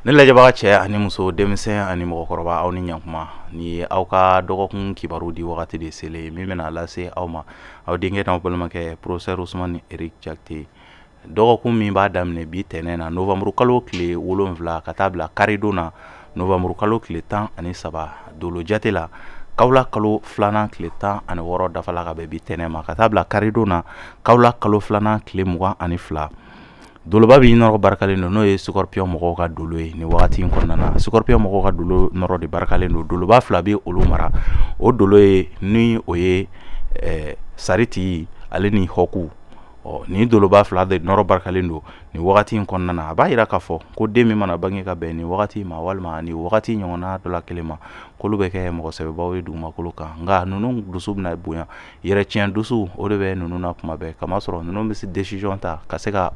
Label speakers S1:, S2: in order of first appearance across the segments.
S1: Ne lajɛbaga cɛ ani muso denmisɛn ani mɔgɔkɔrɔba aw ni ɲankuma ni aw ka dɔgɔkun kibaru di wagati de sele min bɛna lase aw ma aw denkɛ n'aw balimakɛ professeur Usumani Eric Jakite dɔgɔkun min b'a daminɛ bi tɛnɛn na novembre kalo tile 7 ka taa bila karidon na novembre kalo tile 13 dolo jate la kawla kalo filanan tile 16 dafala ka bɛn bi tɛnɛn ma ka taa bila karidon na kawla kalo filanan tile 22 doloba bi nɔrɔ barikalen don n'o ye Scorpion mɔgɔw ka dolo ye ni wagati in kɔnɔna na Scorpion mɔgɔw ka dolo nɔrɔ de barikalen don doloba fila bi olu mara o dolo ye ni o ye Sariti ale ni Hɔku ni doloba fila de nɔrɔ barikalen don ni wagati in kɔnɔna na a b'a yira k'a fɔ ko den min mana bange ka bɛn ni wagati ma walima ni wagati ɲɔgɔnna dɔ la kelen ma k'olu bɛ kɛ mɔgɔ sɛbɛbaw ye dugumakolo kan nka ninnu dusu bɛna bonya yɛrɛtiɲɛ dusu o de bɛ ninnu na kuma bɛɛ kamasɔrɔ ninnu bɛ se décision ta ka se ka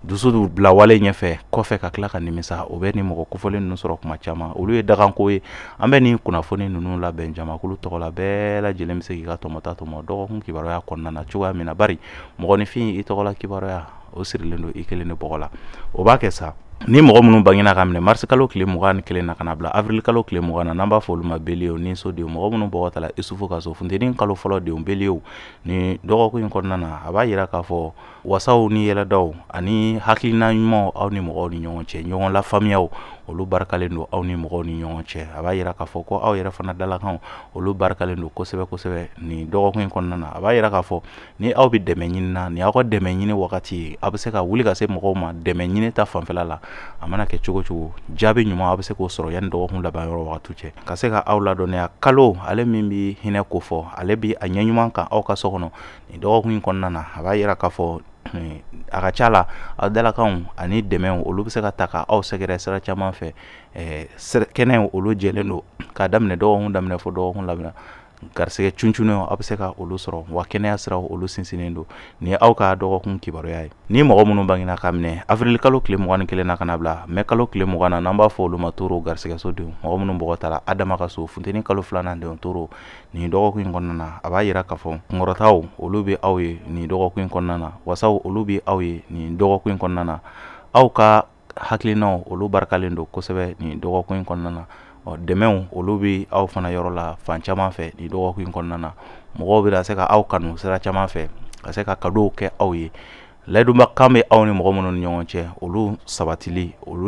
S1: dusu bila wale ɲɛfɛ kɔfɛ ka tila ka nimisa o bɛ ni mɔgɔ kofɔlen ninnu sɔrɔ kuma caman olu ye daganko ye an bɛ ni kunnafoni ninnu labɛn jamakulu tɔgɔ la bɛɛ lajɛlen bɛ se k'i ka tɔmɔta tɔmɔ dɔgɔkun kibaruya kɔnɔna na cogoya min na bari mɔgɔninfin i tɔgɔla kibaruya o sirilen don i kelen de bɔgɔ la o b'a kɛ sa ni mɔgɔ minnu bangena ka minɛ mars kalo tile 21 na ka na bila avril kalo tile 20 na n'an b'a fɔ olu ma beliw ni sodenw mɔgɔ minnu bɔgɔ tala isufu ka so funteni kalo fɔlɔ denw beliw ni dɔgɔkun in kɔnɔna na a b'a yira k'a fɔ wasaw ni yɛlɛdaw ani hakilina ɲumanw aw ni mɔgɔw ni ɲɔgɔn cɛ ɲɔgɔn lafaamuyaw olu barikalen don aw ni mɔgɔw ni ɲɔgɔn cɛ a b'a yira k'a fɔ ko aw yɛrɛ fana dalakanw olu barikalen don kosɛbɛ kosɛbɛ ni dɔgɔkun in kɔnɔna na a b'a yira k'a fɔ ni aw bɛ dɛmɛ ɲini na ni aw ka dɛmɛ ɲini wagati ye aw bɛ se ka wuli ka se mɔgɔw ma dɛmɛ ɲini ta fanfɛla la a mana kɛ cogo cogo jaabi ɲuman aw bɛ se k'o sɔrɔ yanni dɔgɔkun laban yɔrɔ wagati cɛ ka se ka aw ladɔnniya kalo ale min bɛ hinɛ ko fɔ ale bi a ɲɛ ɲuman kan aw ka so kɔnɔ ni dɔgɔkun in kɔnɔna na a b'a yira k'a fɔ a ka ca la aw dalakanw ani dɛmɛw olu bɛ se ka ta ka aw sɛgɛrɛ sira caman fɛ kɛnɛw olu jɛlen don k'a daminɛ dɔgɔkun daminɛ fo dɔgɔkun laminɛ garisɛgɛ cuncunw aw bɛ se ka olu sɔrɔ wa kɛnɛya siraw olu sinsinnen don ni aw ka dɔgɔkun kibaruya ye ni mɔgɔ minnu bangena ka minɛ avril kalo tile 21 na ka na bila mai kalo tile 20 na n'an b'a fɔ olu ma toro garisɛgɛso denw mɔgɔ minnu bɔgɔ tala adama ka so funteni kalo filanan denw toro ni dɔgɔkun in kɔnɔna na a b'a yira k'a fɔ kunkɔrɔtaw olu bɛ aw ye ni dɔgɔkun in kɔnɔna na wasaw olu bɛ aw ye ni dɔgɔkun in kɔnɔna na aw ka hakilinaw olu barikalen don kosɛbɛ ni dɔgɔkun in kɔnɔna na dɛmɛw olu bɛ aw fana yɔrɔ la fan caman fɛ ni dɔgɔkun in kɔnɔna na mɔgɔw bɛ se ka aw kanu sira caman fɛ ka se ka cadeau kɛ aw ye layiduba kan bɛ aw ni mɔgɔ minnu ni ɲɔgɔn cɛ olu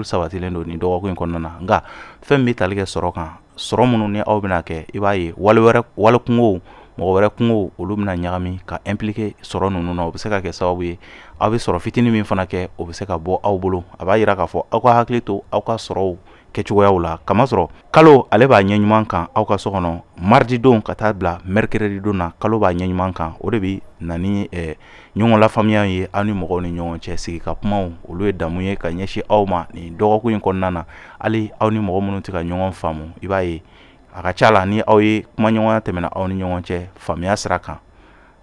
S1: sabatilen don ni dɔgɔkun in kɔnɔna na nka fɛn bɛ tali kɛ sɔrɔ kan sɔrɔ minnu ni aw bɛna kɛ i b'a ye wale kungow mɔgɔ wɛrɛ kungow olu bɛna ɲagami ka impliquer sɔrɔ ninnu na o bɛ se ka kɛ sababu ye aw bɛ sɔrɔ fitinin min fana kɛ o bɛ se ka bɔ aw bolo a b'a yira k'a fɔ aw ka hakili to aw ka sɔrɔw kɛcogoyaw la kamasɔrɔ kalo ale b'a ɲɛ ɲuman kan aw ka so kɔnɔ mardi don ka taa bila mercredi don na kalo b'a ɲɛ ɲuman kan o de bɛ na ni ɲɔgɔn lafaamuya ye aw ni mɔgɔw ni ɲɔgɔn cɛ sigi ka kumaw olu ye damu ye ka ɲɛsin aw ma ni dɔgɔkun in kɔnɔna na hali aw ni mɔgɔ minnu tɛ ka ɲɔgɔn faamu i b'a ye a ka ca la ni aw ye kuma ɲɔgɔnya tɛmɛna aw ni ɲɔgɔn cɛ faamuya sira kan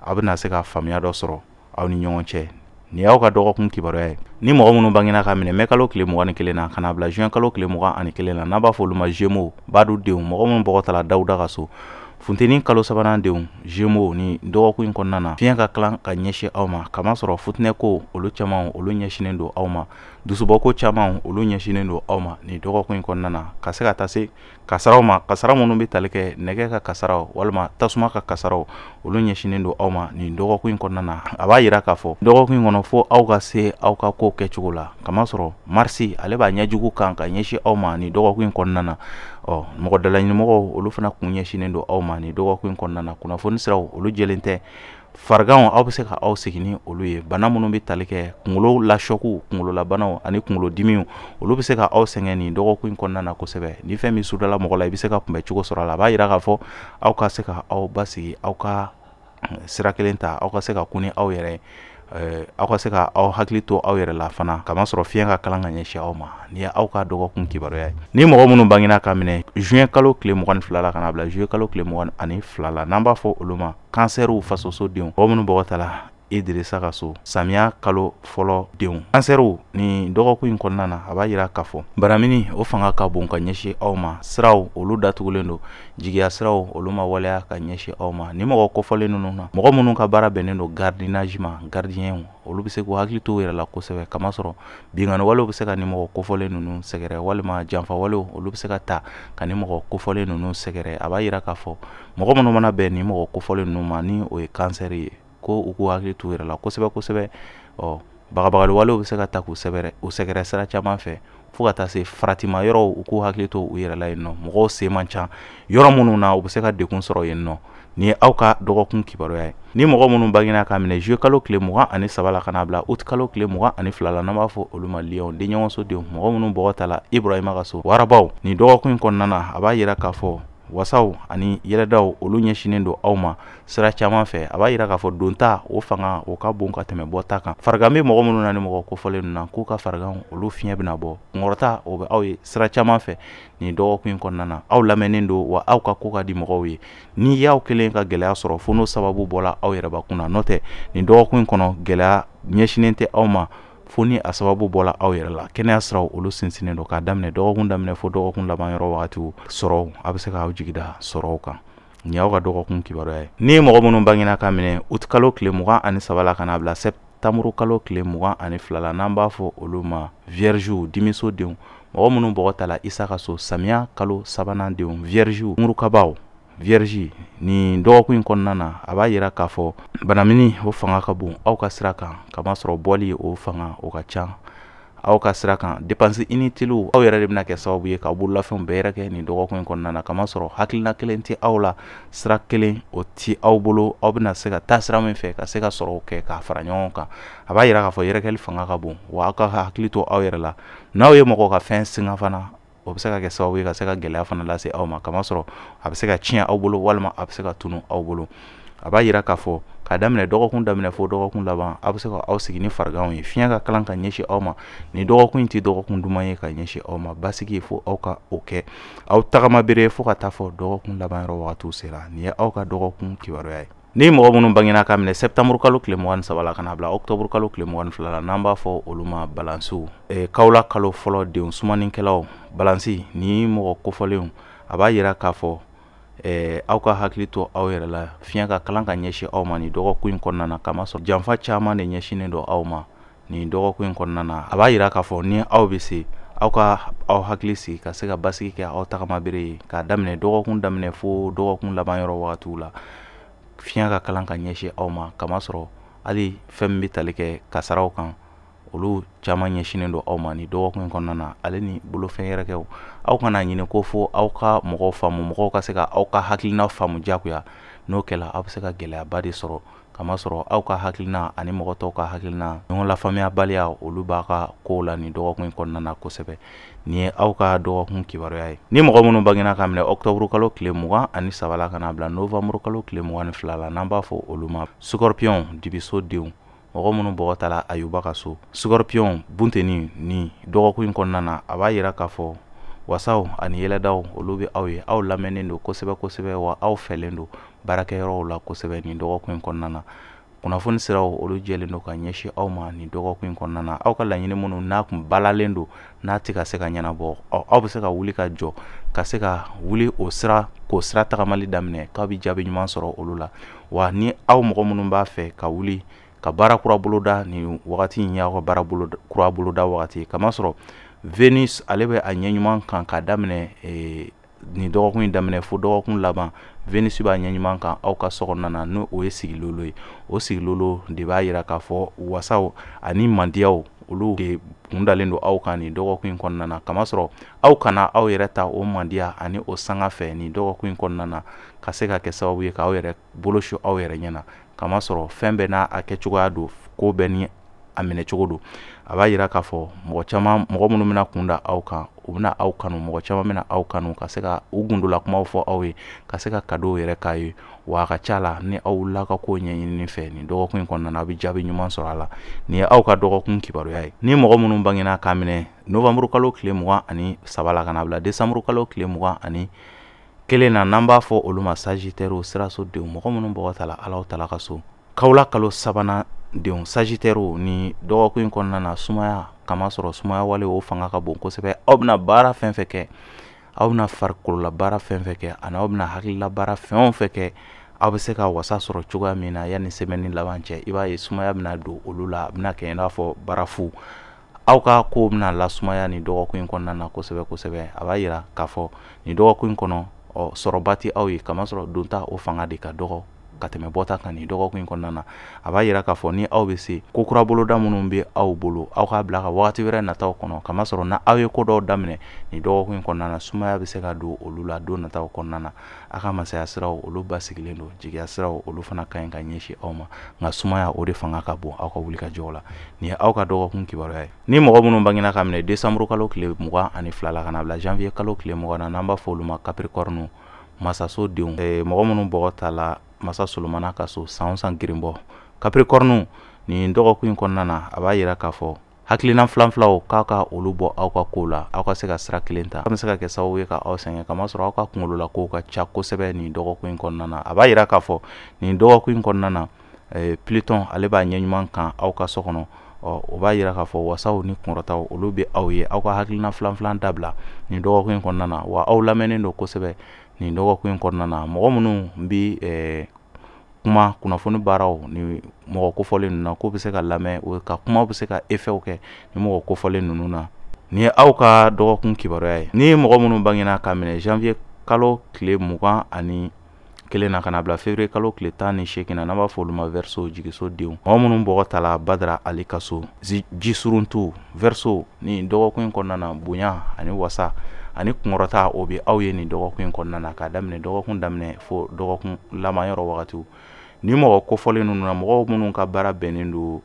S1: aw bɛna se ka faamuya dɔ sɔrɔ aw ni ɲɔgɔn cɛ ni y'aw ka dɔgɔkun kibaruya ye ni mɔgɔ minnu bangena ka minɛ mai kalo tile 21 na ka na bila juin kalo tile 21 na n'an b'a fɔ olu ma Gémeaux Badu denw mɔgɔ minnu bɔgɔ tala Dawuda ka so funteni kalo sabanan denw Gémeaux ni dɔgɔkun in kɔnɔna na fiɲɛ ka kalan ka ɲɛsin aw ma kamasɔrɔ futinɛ ko olu caman olu ɲɛsinen don aw ma dusubɔko caman olu ɲɛsinen don aw ma ni dɔgɔkun in kɔnɔna na ka se ka taa se kasaraw ma kasara minnu bɛ tali kɛ nɛgɛ ka kasaraw walima tasuma ka kasaraw olu ɲɛsinen don aw ma ni dɔgɔkun in kɔnɔna na a b'a yira k'a fɔ dɔgɔkun in kɔnɔ fo aw ka se aw ka ko kɛcogo la kamasɔrɔ marsi ale b'a ɲɛjugu kan ka ɲɛsin aw ma ni dɔgɔkun in kɔnɔna na mɔgɔ dalaɲinimɔgɔw olu fana kun ɲɛsinen don aw ma ni dɔgɔkun in kɔnɔna na kunnafoni siraw olu jɛlen tɛ fariganw aw bɛ se ka aw sigi ni olu ye bana minnu bɛ tali kɛ kunkolo lasɔku kunkololabanaw ani kunkolodimiw olu bɛ se ka aw sɛgɛn ni dɔgɔkun in kɔnɔna na kosɛbɛ ni fɛn min sudala mɔgɔ la i bɛ se ka kunbɛ cogo sɔrɔ a la a b'a yira k'a fɔ aw ka se ka aw basigi aw ka sira kelen ta aw ka se ka kun ni aw yɛrɛ aw ka se ka aw hakili to aw yɛrɛ la fana kamasɔrɔ fiɲɛ ka kalan ka ɲɛsin aw ma ni ye aw ka dɔgɔkun kibaruya ye ni mɔgɔ minnu bangena ka minɛ juin kalo tile 22 la ka na bila juillet kalo tile 22 la n'an b'a fɔ olu ma kansɛriw fasoso denw mɔgɔ minnu bɔgɔ tala Idrissa ka so samiya kalo fɔlɔ denw kansɛriw ni dɔgɔkun in kɔnɔna na a b'a yira k'a fɔ baramini o fanga ka bon ka ɲɛsin aw ma siraw olu datugulen don jigiya siraw olu ma waleya ka ɲɛsin aw ma ni mɔgɔ kofɔlen ninnu na mɔgɔ minnu ka baara bɛnnen don gardinage ma gardien olu bɛ se k'u hakili to u yɛrɛ la kosɛbɛ kamasɔrɔ bingani walew bɛ se ka ni mɔgɔ kofɔlen ninnu sɛgɛrɛ walima janfa walew olu bɛ se ka ta ka ni mɔgɔ kofɔlen ninnu sɛgɛrɛ a b'a yira k'a fɔ mɔgɔ minnu mana bɛn ni mɔgɔ kofɔlen ninnu ma ni o ye kansɛri ye ko u k'u hakili to u yɛrɛ la kosɛbɛ kosɛbɛ bagabagali walew bɛ se ka ta k'u sɛgɛrɛ sira caman fɛ fo ka taa se faratima yɔrɔw u k'u hakili to u yɛrɛ la yen nɔ mɔgɔw se man ca yɔrɔ minnu na u bɛ se ka degun sɔrɔ yen nɔ ni ye aw ka dɔgɔkun kibaruya ye ni mɔgɔ minnu bangena k'a minɛ juillet kalo tile 23 la ka n'a bila août kalo tile 22 la n'an b'a fɔ olu ma lion denɲɔgɔnsodenw mɔgɔ minnu bɔgɔ ta la Ibrahima ka so warabaw ni dɔgɔkun in kɔnɔna na a b'a yira k'a fɔ wasaw ani yɛlɛdaw olu ɲɛsinen don aw ma sira caman fɛ a b'a yira k'a fɔ donta o fanga o ka bon ka tɛmɛ bɔta kan farigan bɛ mɔgɔ minnu na ni mɔgɔ kofɔlen ninnu na k'u ka farigan olu fiɲɛ bɛna bɔ kunkɔrɔta o bɛ aw ye sira caman fɛ nin dɔgɔkun in kɔnɔna na aw lamɛnnen don wa aw ka ko ka di mɔgɔw ye ni y'aw kelen ka gɛlɛya sɔrɔ fo n'o sababu bɔla aw yɛrɛbakun na n'o tɛ nin dɔgɔkun in kɔnɔ gɛlɛya ɲɛsinen tɛ aw ma fo ni a sababu bɔla aw yɛrɛ la kɛnɛya siraw olu sinsinnen don k'a daminɛ dɔgɔkun daminɛ fo dɔgɔkun laban yɔrɔ wagatiw sɔrɔw a bɛ se k'aw jigida sɔrɔw kan ni y'aw ka dɔgɔkun kibaruya ye ni mɔgɔ minnu bangena ka minɛ août kalo tile 23 la ka n'a bila septembre kalo tile 22 la n'an b'a fɔ olu ma viergew dimisodenw mɔgɔ minnu bɔgɔ ta la Isa ka so samiya kalo sabanan denw viergew murukabaw vierge ni dɔgɔkun in kɔnɔna na a b'a yira k'a fɔ banamini o fanga ka bon aw ka sira kan kamasɔrɔ bɔli o fanga o ka ca aw ka sira kan dépense inutiles aw yɛrɛ de bɛna kɛ sababu ye k'aw bololafɛnw bɛɛ yɛrɛ kɛ nin dɔgɔkun in kɔnɔna na kamasɔrɔ hakilina kelen tɛ aw la sira kelen o ti aw bolo aw bɛna se ka taa sira min fɛ ka se ka sɔrɔw kɛ k'a fara ɲɔgɔn kan a b'a yira k'a fɔ yɛrɛkɛli fanga ka bon wa aw ka hakili to aw yɛrɛ la n'aw ye mɔgɔ ka fɛn singa fana o bɛ se ka kɛ sababu ye ka se ka gɛlɛya fana lase aw ma kamasɔrɔ a bɛ se ka tiɲɛ aw bolo walima a bɛ se ka tunu aw bolo a b'a yira k'a fɔ k'a daminɛ dɔgɔkun daminɛ fo dɔgɔkun laban aw bɛ se ka aw sigi ni fariganw ye fiɲɛ ka kalan ka ɲɛsin aw ma ni dɔgɔkun in tɛ dɔgɔkun duman ye ka ɲɛsin aw ma basigi fo aw ka o kɛ aw tagama bere fo ka taa fɔ dɔgɔkun laban yɔrɔ wagatiw sera nin ye aw ka dɔgɔkun kibaruya ye ni mɔgɔ minnu bangena ka minɛ septembre kalo tile 23 la ka n'a bila octobre kalo tile 22 la n'an b'a fɔ olu ma balansiw kawla kalo fɔlɔ denw sumanikɛlaw balansi ni mɔgɔ kofɔlenw a b'a yira k'a fɔ aw ka hakili to aw yɛrɛ la fiɲɛ ka kalan ka ɲɛsin aw ma ni dɔgɔkun in kɔnɔna na kamasɔrɔ janfa caman de ɲɛsinnen don aw ma ni dɔgɔkun in kɔnɔna na a b'a yira k'a fɔ ni aw bɛ se aw ka aw hakili sigi ka se ka basigi kɛ aw tagama bere ye k'a daminɛ dɔgɔkun daminɛ fo dɔgɔkun laban yɔrɔ wagatiw la fiɲɛ ka kalan ka ɲɛsin aw ma kamasɔrɔ hali fɛn min bɛ tali kɛ kasaraw kan olu caman ɲɛsinnen don aw ma ni dɔgɔkun in kɔnɔna na ale ni bolofɛn yɛrɛkɛw aw kana ɲini ko fo aw ka mɔgɔw faamu mɔgɔw ka se ka aw ka hakilina faamu jagoya n'o kɛla aw bɛ se ka gɛlɛyaba de sɔrɔ kamasɔrɔ aw ka hakilina ani mɔgɔ tɔw ka hakilina ɲɔgɔn lafaamuyabaliya olu b'a ka kow la ni dɔgɔkun in kɔnɔna na kosɛbɛ nin ye aw ka dɔgɔkun kibaruya ye ni mɔgɔ minnu bangena ka minɛ octobre kalo tile 23 la ka n'a bila novembre kalo tile 22 la n'an b'a fɔ olu ma scorpion dibisodenw mɔgɔ minnu bɔgɔ ta la Ayuba ka so scorpion bunteni ni dɔgɔkun in kɔnɔna na a b'a yira k'a fɔ wasaw ani yɛlɛdaw olu bɛ aw ye aw lamɛnnen don kosɛbɛ kosɛbɛ wa aw fɛlen don baarakɛyɔrɔw la kosɛbɛ nin dɔgɔkun in kɔnɔna na kunnafoni siraw olu jɛlen don ka ɲɛsin aw ma nin dɔgɔkun in kɔnɔna na aw ka laɲini minnu n'a kun balalen don n'a tɛ ka se ka ɲɛnabɔ aw bɛ se ka wuli ka jɔ ka se ka wuli o sira k'o sira tagamali daminɛ k'aw bɛ jaabi ɲuman sɔrɔ olu la wa ni aw mɔgɔ minnu b'a fɛ ka wuli ka baara kura boloda ni wagati in y'aw ka baara kura boloda wagati kamasɔrɔ Venus ale bɛ a ɲɛ ɲuman kan ka daminɛ ni dɔgɔkun in daminɛ fo dɔgɔkun laban Venus b'a ɲɛ ɲuman kan aw ka sokɔnɔna na n'o ye sigilolo ye o sigilolo de b'a yira k'a fɔ wasaw ani mandiyaw olu de kundalen don aw kan nin dɔgɔkun in kɔnɔna na kamasɔrɔ aw kana aw yɛrɛ ta o mandiya ani o sanga fɛ nin dɔgɔkun in kɔnɔna na ka se ka kɛ sababu ye k'aw yɛrɛ bolosu aw yɛrɛ ɲɛna kamasɔrɔ fɛn bɛɛ n'a a kɛcogoya don ko bɛɛ ni a minɛcogo don a b'a yira k'a fɔ mɔgɔ minnu bɛna kunda aw kan u bɛna aw kanu mɔgɔ caman bɛna aw kanu ka se ka u gundola kumaw fɔ aw ye ka se ka cadeau yɛrɛ k'a ye wa a ka ca la ni aw wulila ka ko ɲɛɲini fɛ nin dɔgɔkun in kɔnɔna na aw bɛ jaabi ɲuman sɔrɔ a la nin ye aw ka dɔgɔkun kibaruya ye ni mɔgɔ minnu bangena k'a minɛ novembre kalo tile 23 la ka n'a bila décembre kalo tile 21 na n'an b'a fɔ olu ma sagittaire sirasodenw mɔgɔ minnu bɔgɔ ta la Alahu Taala ka so kawla kalo sabanan denw Sagittaire ni dɔgɔkun in kɔnɔna na sumaya kama sɔrɔ sumaya wale o fanga ka bon kosɛbɛ aw bɛna baara fɛn fɛn kɛ aw bɛna farikolola baara fɛn fɛn kɛ ani aw bɛna hakilila baara fɛn o fɛn kɛ aw bɛ se ka wasa sɔrɔ cogoya min na yanni semaine laban cɛ i b'a ye sumaya bɛna don olu la a bɛna kɛ i n'a fɔ barafu aw ka ko bɛna lasumaya ni dɔgɔkun in kɔnɔna na kosɛbɛ kosɛbɛ a b'a yira k'a fɔ ni dɔgɔkun in kɔnɔ sɔrɔba tɛ aw ye kamasɔrɔ donta o fanga de ka dɔgɔ ka tɛmɛ bɔta kan ni dɔgɔkun in kɔnɔna na a b'a yira k'a fɔ ni aw bɛ se ko kura boloda minnu bɛ aw bolo aw k'a bila ka wagati wɛrɛ nataw kɔnɔ kamasɔrɔ na aw ye ko dɔw daminɛ ni dɔgɔkun in kɔnɔna na sumaya bɛ se ka don olu la don nataw kɔnɔna na a ka masaya siraw olu basigilen don jigiya siraw olu fana ka ɲi ka ɲɛsin aw ma nka sumaya o de fanga ka bon aw ka wuli ka jɔw la nin ye aw ka dɔgɔkun kibaruya ye ni mɔgɔ minnu bangena ka minɛ décembre kalo tile 22 la ka na bila janvier kalo tile 20 na n'an b'a fɔ olu ma capricorne masaso denw mɔgɔ minnu bɔgɔ ta la masa solomana ka so san san girinbɔ capricorne ni dɔgɔkun in kɔnɔna na a b'a yira k'a fɔ hakilina filanfilaw k'a ka olu bɔ aw ka ko la aw ka se ka sira kelen ta a bɛ se ka kɛ sababu ye ka aw sɛgɛn kamasɔrɔ aw ka kunkolo la kow ka ca kosɛbɛ ni dɔgɔkun in kɔnɔna na a b'a yira k'a fɔ ni dɔgɔkun in kɔnɔna na Pluton ale b'a ɲɛɲuman kan aw ka so kɔnɔ o b'a yira k'a fɔ wasaw ni kunkɔrɔtaw olu bɛ aw ye aw ka hakilina filanfilan dabila ni dɔgɔkun in kɔnɔna na wa aw lamɛnnen don kosɛbɛ ni dɔgɔkun in kɔnɔna na mɔgɔ minnu bi kuma kunnafoni baaraw ni mɔgɔ kofɔlen ninnu na ko bɛ se ka lamɛn o ka kuma bɛ se ka effet kɛ ni mɔgɔ kofɔlen ninnu na ni ye aw ka dɔgɔkun kibaruya ye ni mɔgɔ minnu bangena ka minɛ janvier kalo tile 21 na ka na bila février kalo tile 18 na n'an b'a fɔ olu ma verseau jigiso denw mɔgɔ minnu bɔgɔ ta la Badara Ali ka so jisuruntu verseau ni dɔgɔkun in kɔnɔna na bonya ani wasa ani kunkɔrɔta o bɛ aw ye ni dɔgɔkun in kɔnɔna na k'a daminɛ dɔgɔkun daminɛ fo dɔgɔkun laban yɔrɔ wagatiw ni mɔgɔ kofɔlen ninnu na mɔgɔ minnu ka baara bɛnnen don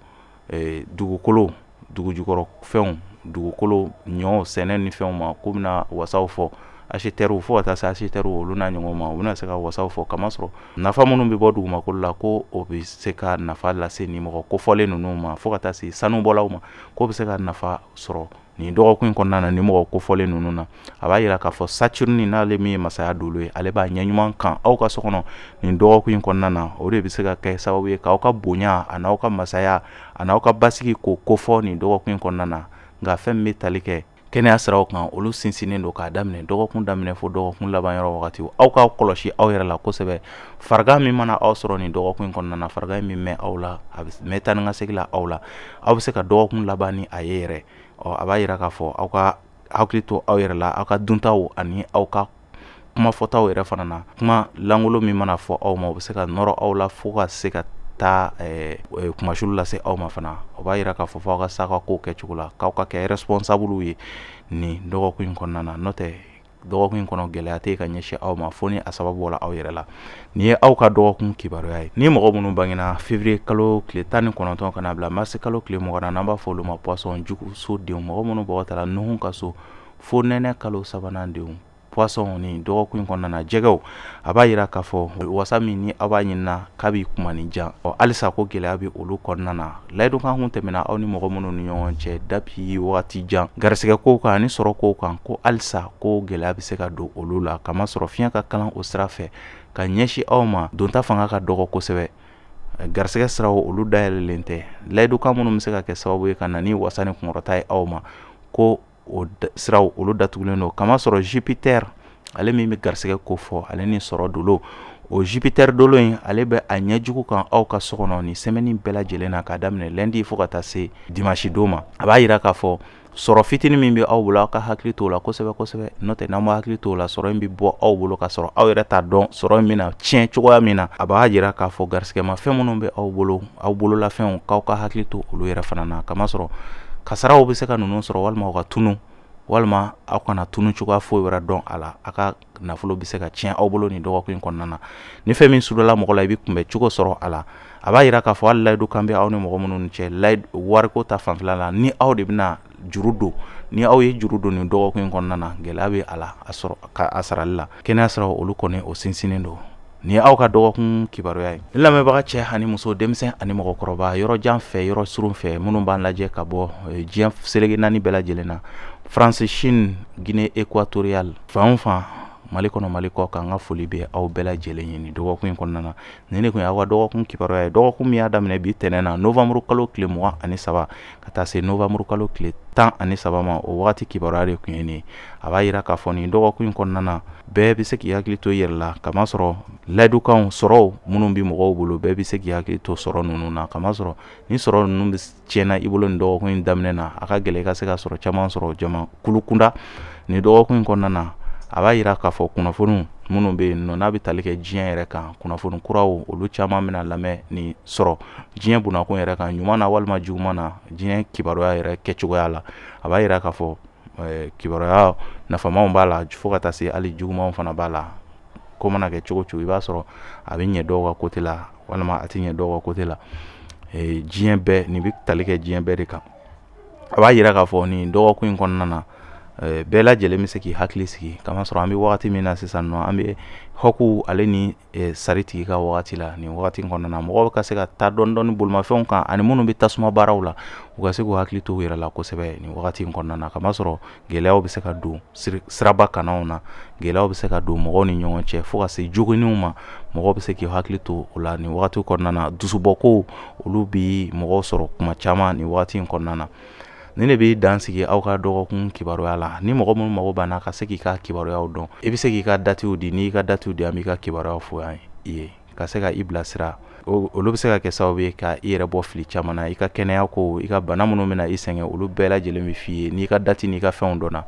S1: dugukolo dugujukɔrɔ fɛnw dugukolo ɲɔ sɛnɛ ni fɛnw ma ko bɛna wasaw fɔ architecte fo ka taa se architecte olu n'a ɲɔgɔn ma u bɛna se ka wasaw fɔ kamasɔrɔ nafa minnu bɛ bɔ dugumakolo la ko o bɛ se ka nafa lase ni mɔgɔ kofɔlen ninnu ma fo ka taa se sanubɔlaw ma ko bɛ se ka nafa sɔrɔ ni dɔgɔkun in kɔnɔna na ni mɔgɔ kofɔlen ninnu na a b'a yira k'a fɔ Saturne n'ale min ye masaya dolo ye ale b'a ɲɛɲuman kan aw ka so kɔnɔ ni dɔgɔkun in kɔnɔna na o de bɛ se ka kɛ sababu ye k'aw ka bonya a n'aw ka masaya a n'aw ka basigi k'o kofɔ nin dɔgɔkun in kɔnɔna na nka fɛn min bɛ tali kɛ kɛnɛya siraw kan olu sinsinnen don k'a daminɛ dɔgɔkun daminɛ fo dɔgɔkun laban yɔrɔ wagati aw ka kɔlɔsi aw yɛrɛ la kosɛbɛ farigan min mana aw sɔrɔ nin dɔgɔkun in kɔnɔna na farigan min mɛn aw la a bɛ mɛn taa ni ka segin la aw la aw bɛ se ka dɔgɔkun laban ni a ye yɛrɛ a b'a yira k'a fɔ aw ka hakili to aw yɛrɛ la aw ka duntaw ani aw ka kuma fɔtaw yɛrɛ fana na kuma langolo min mana fɔ aw ma o bɛ se ka nɔrɔ aw la fo ka se ka taa kumasulu lase aw ma fana o b'a yira k'a fɔ aw ka sa ka ko kɛcogo la k'aw ka kɛ responsable ye ni dɔgɔkun in kɔnɔna na n'o tɛ dɔgɔkun in kɔnɔ gɛlɛya tɛ ka ɲɛsin aw ma fo ni a sababu bɔra aw yɛrɛ la nin ye aw ka dɔgɔkun kibaruya ye ni mɔgɔ minnu bangena février kalo tile 19 ka na bila mars kalo tile 20 na n'an b'a fɔ olu ma poisson juguso denw mɔgɔ minnu bɔgɔ ta la nuhun ka so fo nɛnɛ kalo 3nan denw poisson ni dɔgɔkun in kɔnɔna na jɛgɛw a b'a yira k'a fɔ wasa min ni aw b'a ɲinina k'a b'i kuma ni jan halisa ko gɛlɛya bɛ olu kɔnɔna na layidukan kun tɛmɛna aw ni mɔgɔ minnu ni ɲɔgɔn cɛ depuis wagati jan garisɛgɛ kow kan ani sɔrɔ kow kan ko halisa ko gɛlɛya bɛ se ka don olu la kamasɔrɔ fiɲɛ ka kalan o sira fɛ ka ɲɛsin aw ma donta fanga ka dɔgɔ kosɛbɛ garisɛgɛ siraw olu dayɛlɛlen tɛ layidukan minnu bɛ se ka kɛ sababu ye ka na ni wasa ni kunkɔrɔta ye aw ma ko o siraw olu datugulen don kamasɔrɔ Jupiter ale min bɛ garisɛgɛ ko fɔ ale ni sɔrɔ dolo o Jupiter dolo in ale bɛ a ɲɛjugu kan aw ka so kɔnɔ ni semaine bɛɛ lajɛlen na k'a daminɛ lundi fo ka taa se dimanche don ma a b'a yira k'a fɔ sɔrɔ fitinin min bɛ aw bolo aw ka hakili t'o la kosɛbɛ kosɛbɛ n'o tɛ n'aw ma hakili t'o la sɔrɔ in bɛ bɔ aw bolo ka sɔrɔ aw yɛrɛ t'a dɔn sɔrɔ in bɛna tiɲɛ cogoya min na a b'a yira k'a fɔ garisɛgɛma fɛn minnu bɛ aw bolo aw bolola fɛnw k'aw ka hakili to olu yɛrɛ fana na kamasɔrɔ kasaraw bɛ se ka ninnu sɔrɔ walima aw ka tunu walima aw kana tunu cogoya foyi wɛrɛ dɔn a la aw ka nafolo bɛ se ka tiɲɛ aw bolo nin dɔgɔkun in kɔnɔna na ni fɛn min sudola mɔgɔ la i bɛ kunbɛ cogo sɔrɔ a la a b'a yira k'a fɔ hali layidu kan bɛ aw ni mɔgɔ minnu cɛ wariko ta fanfɛla la ni aw de bɛna juru don ni aw ye juru don nin dɔgɔkun in kɔnɔna na gɛlɛya bɛ a la a sɔrɔ a sarali la kɛnɛya siraw olu kɔni o sinsinnen don ni aw ka dɔgɔkun kibaruya ye ni lamɛnbaga cɛ ani muso denmisɛn ani mɔgɔkɔrɔba yɔrɔ jan fɛ yɔrɔ surun fɛ minnu b'an lajɛ ka bɔ diɲɛ selege naani bɛɛ lajɛlen na France Chine Guinée équatoriale fan o fan Mali kɔnɔ Mali kɔ kan ka foli bɛ aw bɛɛ lajɛlen ye nin dɔgɔkun in kɔnɔna na. Nin de kun y'aw ka dɔgɔkun kibaruya ye. Dɔgɔkun min y'a daminɛ bi tɛnɛn na novembre kalo tile 23 ka taa se novembre kalo tile 13 ma. O wagati kibaruya de kun ye nin. A b'a yira k'a fɔ nin dɔgɔkun in kɔnɔna na bɛɛ bɛ se k'i hakili to i yɛrɛ la, kamasɔrɔ layidukanw sɔrɔw minnu bi mɔgɔw bolo bɛɛ bɛ se k'i hakili to sɔrɔ ninnu na, kamasɔrɔ ni sɔrɔ ninnu bɛ tiɲɛna i bolo nin dɔgɔkun in daminɛ na a ka gɛlɛn i ka se ka sɔrɔ caman sɔrɔ jama kulukunda nin dɔgɔkun in kɔnɔna na. A b'a yira k'a fɔ kunnafoni minnu bɛ yen nɔ n'a bɛ tali kɛ diɲɛ yɛrɛ kan, kunnafoni kuraw olu caman bɛna lamɛn nin sɔrɔ diɲɛ bunakun yɛrɛ kan, ɲuman na walima juguman na, diɲɛ kibaruya yɛrɛ kɛcogoya la. A b'a yira k'a fɔ kibaruya nafamanw b'a la fo ka taa se hali jugumanw fana b'a la. Ko mana kɛ cogo cogo i b'a sɔrɔ a bɛ ɲɛ dɔw ka côté la walima a tɛ ɲɛ dɔw ka côté la. Diɲɛ bɛɛ nin bɛ tali kɛ diɲɛ bɛɛ de kan. A b'a yira k'a fɔ nin dɔgɔkun in kɔnɔna na bɛɛ lajɛlen bɛ se k'i hakili sigi, kamasɔrɔ an bɛ wagati min na sisan nɔ an bɛ hɔku ale ni sari tigi ka wagati la. Nin wagati in kɔnɔna na mɔgɔw ka se ka taa dɔɔni dɔɔni bolimafɛnw kan ani minnu bɛ tasuma baaraw la u ka se k'u hakili to u yɛrɛ la kosɛbɛ nin wagati in kɔnɔna na, kamasɔrɔ gɛlɛyaw bɛ se ka don siraba kannaw na, gɛlɛyaw bɛ se ka don mɔgɔw ni ɲɔgɔn cɛ fo ka se joginniw ma. Mɔgɔw bɛ se k'i hakili to o la nin wagati kɔnɔna na. Dusubɔkow olu bi mɔgɔw sɔrɔ kuma caman nin wagati in kɔnɔna na. Nin de bɛ dan sigi aw ka dɔgɔkun kibaruya la. Ni mɔgɔ minnu mago banna ka se k'i ka kibaruyaw dɔn, i bɛ se k'i ka datiw di, n'i ka datiw di an b'i ka kibaruyaw fɔ yan ye ka se ka i bilasira. Olu bɛ se ka kɛ sababu ye ka i yɛrɛ bɔ fili caman na, i ka kɛnɛya ko, i ka bana minnu bɛna i sɛgɛn olu bɛɛ lajɛlen bɛ f'i ye n'i ka dati n'i ka fɛnw dɔnna.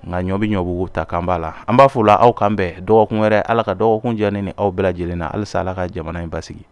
S1: Nka ɲɔ bɛ ɲɔbugu ta kan b'a la. An b'a fɔ la aw kan bɛn dɔgɔkun wɛrɛ, Ala ka dɔgɔkun diya ne ni aw bɛɛ lajɛlen na, halisa Ala ka jamana in basigi.